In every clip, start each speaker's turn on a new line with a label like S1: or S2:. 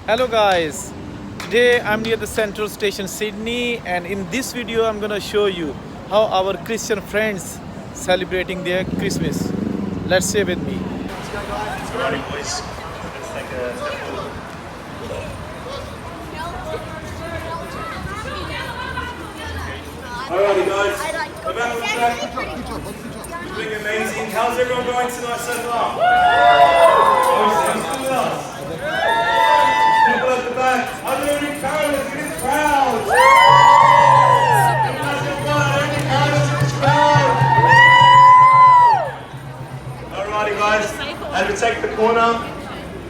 S1: Hello guys, today I'm near the Central Station Sydney, and in this video I'm gonna show you how our Christian friends celebrating their Christmas. Let's stay with me.
S2: Alrighty, boys. Let's take a step forward. Alrighty, guys. We're back on track. Doing amazing. How's everyone going tonight so far? Who's with us? People at the back. Are there any carolers in this crowd? Any carolers in this crowd? Alrighty, guys. As we take the corner,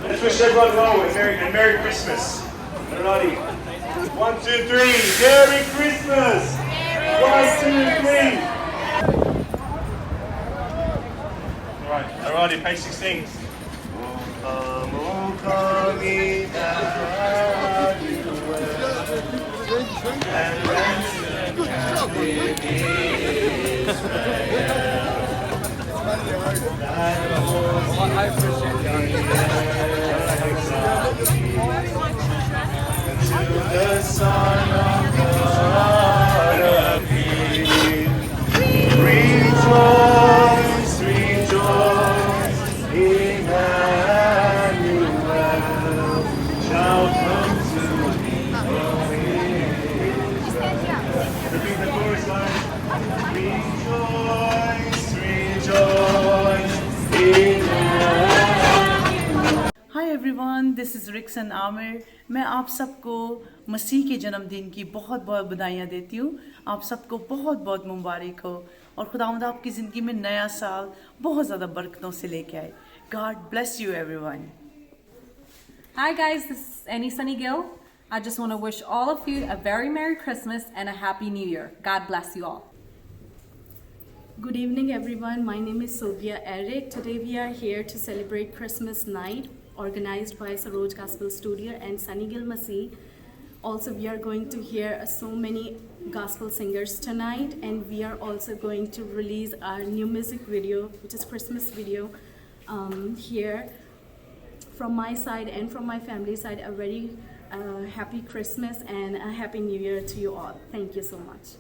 S2: let's wish everyone well and Merry Christmas. Alrighty. 1, 2, 3. Merry Christmas. 1, 2, 3. Alrighty, page 16. O come, Emmanuel, and ransom captive to the Son of God appeared. Rejoice, rejoice, Emmanuel shall come to thee, O Israel. Repeat the chorus, guys. Rejoice, rejoice, Emmanuel.
S3: Hi everyone, this is Rixon Aamir. मैं आप सबको मसीह के जन्मदिन की बहुत बहुत बधाइयाँ देती हूँ। आप सबको बहुत बहुत मुबारक हो और खुदावंद आपकी ज़िंदगी में नया साल बहुत ज़्यादा बरकतों से लेके आए। God bless you everyone.
S4: Hi guys, this is Annie Sunny Gill. I just want to wish all of you a very Merry Christmas and a Happy New Year. God bless you all.
S5: Good evening everyone, my name is Sylvia Eric. Today we are here to celebrate Christmas night organized by Saroj Gospel Studio and Sunny Gill Masih. Also we are going to hear so many gospel singers tonight, and we are also going to release our new music video, which is Christmas video here. From my side and from my family side, a very happy Christmas and a happy New Year to you all. Thank you so much.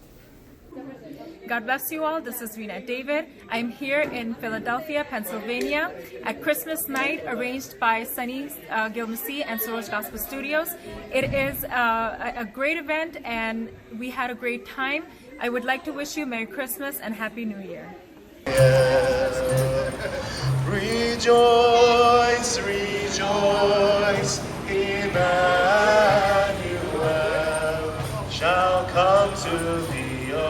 S6: God bless you all. This is Rena David. I'm here in Philadelphia, Pennsylvania at Christmas night arranged by Sunny Gill Masih and Saroj Gospel Studios. It is a great event and we had a great time. I would like to wish you Merry Christmas and Happy New Year.
S2: Rejoice, rejoice, Emmanuel shall come to thee, O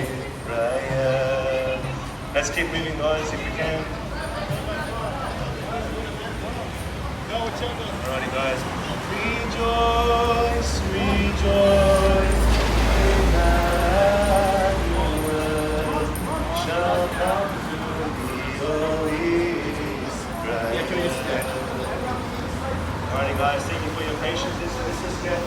S2: Israel. Let's keep moving, guys, if we can. Alrighty, guys. Rejoice, rejoice, Emmanuel shall come to thee, O Israel. Alrighty, guys, thank you for your patience. This is good.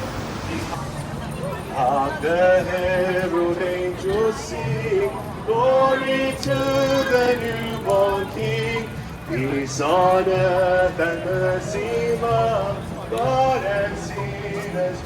S2: Hark the herald angels sing, glory to the newborn King. Peace on earth and mercy among God and sinners.